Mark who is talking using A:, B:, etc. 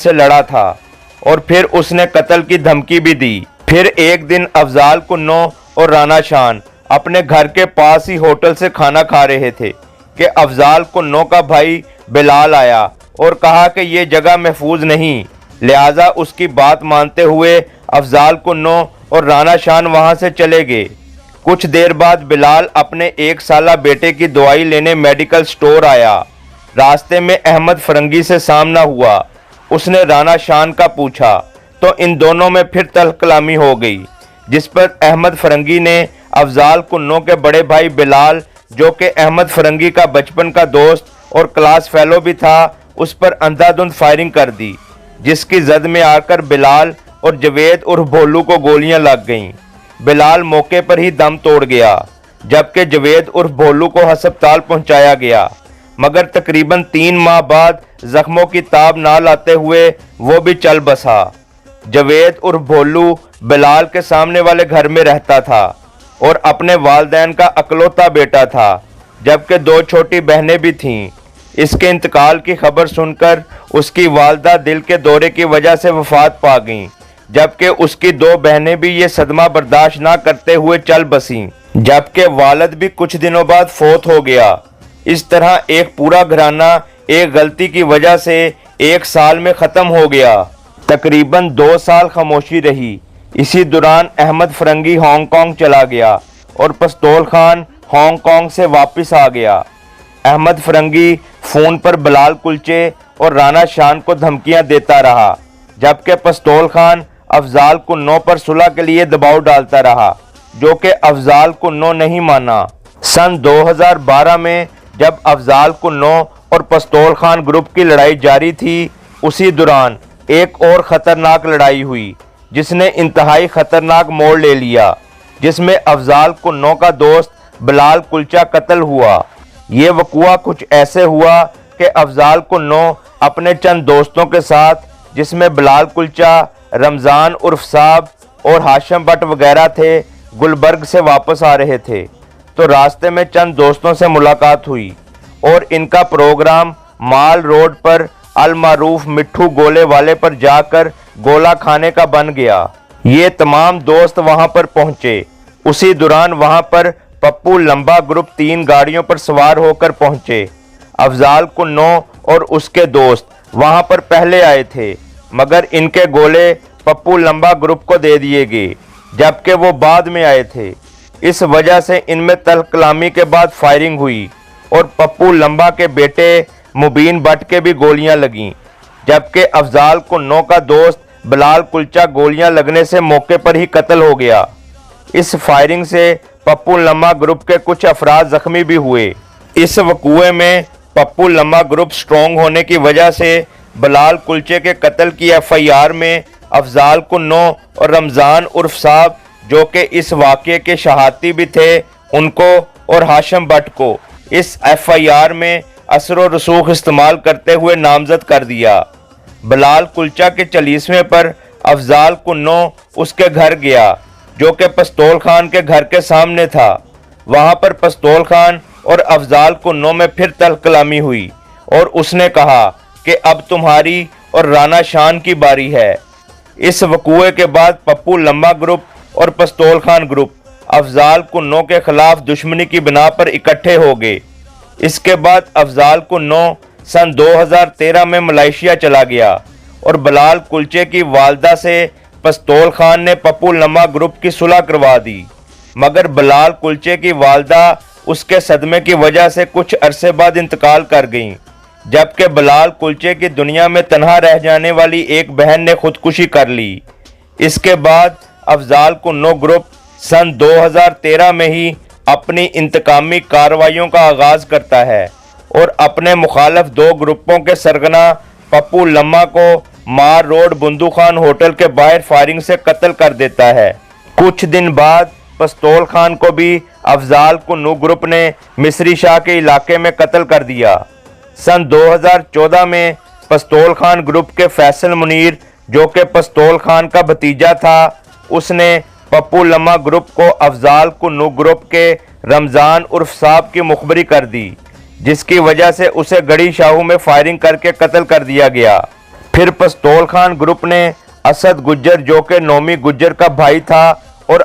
A: से लड़ा था और फिर उसने कत्ल की धमकी भी दी। फिर एक दिन अफजाल कुन्नो और राना शान अपने घर के पास ही होटल से खाना खा रहे थे कि अफजाल कुन्नो का भाई बिलाल आया और कहा कि ये जगह महफूज नहीं, लिहाजा उसकी बात मानते हुए अफजाल कुन्नो और राना शान वहां से चले गए। कुछ देर बाद बिलाल अपने 1 साला बेटे की दवाई लेने मेडिकल स्टोर आया। रास्ते में अहमद फरंगी से सामना हुआ। उसने राना शान का पूछा तो इन दोनों में फिर तलकलामी हो गई, जिस पर अहमद फरंगी ने अफजाल कुन्नो के बड़े भाई बिलाल, जो कि अहमद फरंगी का बचपन का दोस्त और क्लास फेलो भी था, उस पर अंधाधुंध फायरिंग कर दी, जिसकी जद में आकर बिलाल और जवेद उर्फ भोलू को गोलियां लग गईं। बिलाल मौके पर ही दम तोड़ गया, जबकि जवेद उर्फ भोलू को अस्पताल पहुंचाया गया, मगर तकरीबन 3 माह बाद जख्मों की ताब ना लाते हुए वो भी चल बसा। जवेद उर्फ भोलू बिलाल के सामने वाले घर में रहता था और अपने वालिदैन का अकलौता बेटा था, जबकि 2 छोटी बहनें भी थीं। इसके इंतकाल की खबर सुनकर उसकी वालदा दिल के दौरे की वजह से वफात पा गईं, जबकि उसकी 2 बहनें भी ये सदमा बर्दाश्त ना करते हुए चल बसीं, जबकि वालिद भी कुछ दिनों बाद फौत हो गया। इस तरह एक पूरा घराना एक गलती की वजह से 1 साल में ख़त्म हो गया। तकरीबन 2 साल खामोशी रही। इसी दौरान अहमद फरंगी हांगकांग चला गया और पस्तौल खान हांगकांग से वापस आ गया। अहमद फरंगी फ़ोन पर बिलाल कुलचे और राना शान को धमकियां देता रहा, जबकि पस्तौल खान अफजाल कुन्नो पर सुलह के लिए दबाव डालता रहा, जो कि अफजाल कुन्नो नहीं माना। सन 2012 में जब अफजाल कुन्नो और पस्तौल खान ग्रुप की लड़ाई जारी थी, उसी दौरान एक और ख़तरनाक लड़ाई हुई, जिसने इंतहाई ख़तरनाक मोड़ ले लिया, जिसमें अफजाल कुन्नो का दोस्त बिलाल कुलचा कत्ल हुआ। ये वक़ुआ कुछ ऐसे हुआ कि अफजाल कुन्नो अपने चंद दोस्तों के साथ, जिसमें बिलाल कुलचा, रमज़ान उर्फ साहब और हाशिम भट्ट वगैरह थे, गुलबर्ग से वापस आ रहे थे, तो रास्ते में चंद दोस्तों से मुलाकात हुई और इनका प्रोग्राम माल रोड पर अल मारूफ मिट्ठू गोले वाले पर जाकर गोला खाने का बन गया। ये तमाम दोस्त वहां पर पहुंचे। उसी दौरान वहां पर पप्पू लंबा ग्रुप 3 गाड़ियों पर सवार होकर पहुंचे। अफजाल कुन्नो और उसके दोस्त वहां पर पहले आए थे, मगर इनके गोले पप्पू लंबा ग्रुप को दे दिए गए, जबकि वो बाद में आए थे। इस वजह से इनमें तलकलामी के बाद फायरिंग हुई और पप्पू लंबा के बेटे मुबीन भट्ट के भी गोलियां लगीं, जबकि अफजाल कुन्नो का दोस्त बिलाल कुलचा गोलियां लगने से मौके पर ही कत्ल हो गया। इस फायरिंग से पप्पू लम्मा ग्रुप के कुछ अफराद जख्मी भी हुए। इस वक़ूए में पप्पू लम्मा ग्रुप स्ट्रॉन्ग होने की वजह से बिलाल कुलचे के कत्ल की FIR में अफजाल कुन्नो और रमज़ान उर्फ साहब, जो कि इस वाक़े के शहादती भी थे, उनको और हाशिम भट्ट को इस FIR में असर व रसूख इस्तेमाल करते हुए नामजद कर दिया। बिलाल कुलचा के चलीसवें पर अफजाल कुन्नो उसके घर गया, जो कि पस्तौल खान के घर के सामने था। वहां पर पस्तौल खान और अफजाल कुन्नो में फिर तलकलामी हुई और उसने कहा कि अब तुम्हारी और राना शान की बारी है। इस वक़ूए के बाद पप्पू लम्बा ग्रुप और पस्तौल खान ग्रुप अफजाल कुन्नो के खिलाफ दुश्मनी की बिना पर इकट्ठे हो गए। इसके बाद अफजाल कुन्नो सन 2013 में मलेशिया चला गया और बिलाल कुलचे की वालदा से पस्तौल खान ने पप्पू लम्मा ग्रुप की सुलह करवा दी, मगर बिलाल कुलचे की वालदा उसके सदमे की वजह से कुछ अरसे बाद इंतकाल कर गईं, जबकि बिलाल कुलचे की दुनिया में तन्हा रह जाने वाली एक बहन ने खुदकुशी कर ली। इसके बाद अफजाल कुन्नो ग्रुप सन 2013 में ही अपनी इंतकामी कार्रवाइयों का आगाज करता है और अपने मुखालिफ 2 ग्रुपों के सरगना पप्पू लम्मा को मार रोड बुंदू खान होटल के बाहर फायरिंग से कत्ल कर देता है। कुछ दिन बाद पस्तौल खान को भी अफजाल कुन्नो ग्रुप ने मिस्री शाह के इलाके में कत्ल कर दिया। सन 2014 में पस्तौल खान ग्रुप के फैसल मुनीर, जो कि पस्तौल खान का भतीजा था, उसने पप्पू लम्मा ग्रुप को अफजाल कुन्नो ग्रुप के रमज़ान उर्फ साहब की मुखबरी कर दी, जिसकी वजह से उसे गड़ी शाहू में फायरिंग करके कत्ल कर दिया गया। फिर पस्तौल खान ग्रुप ने اسد گجر جو کہ نومی گجر کا بھائی تھا اور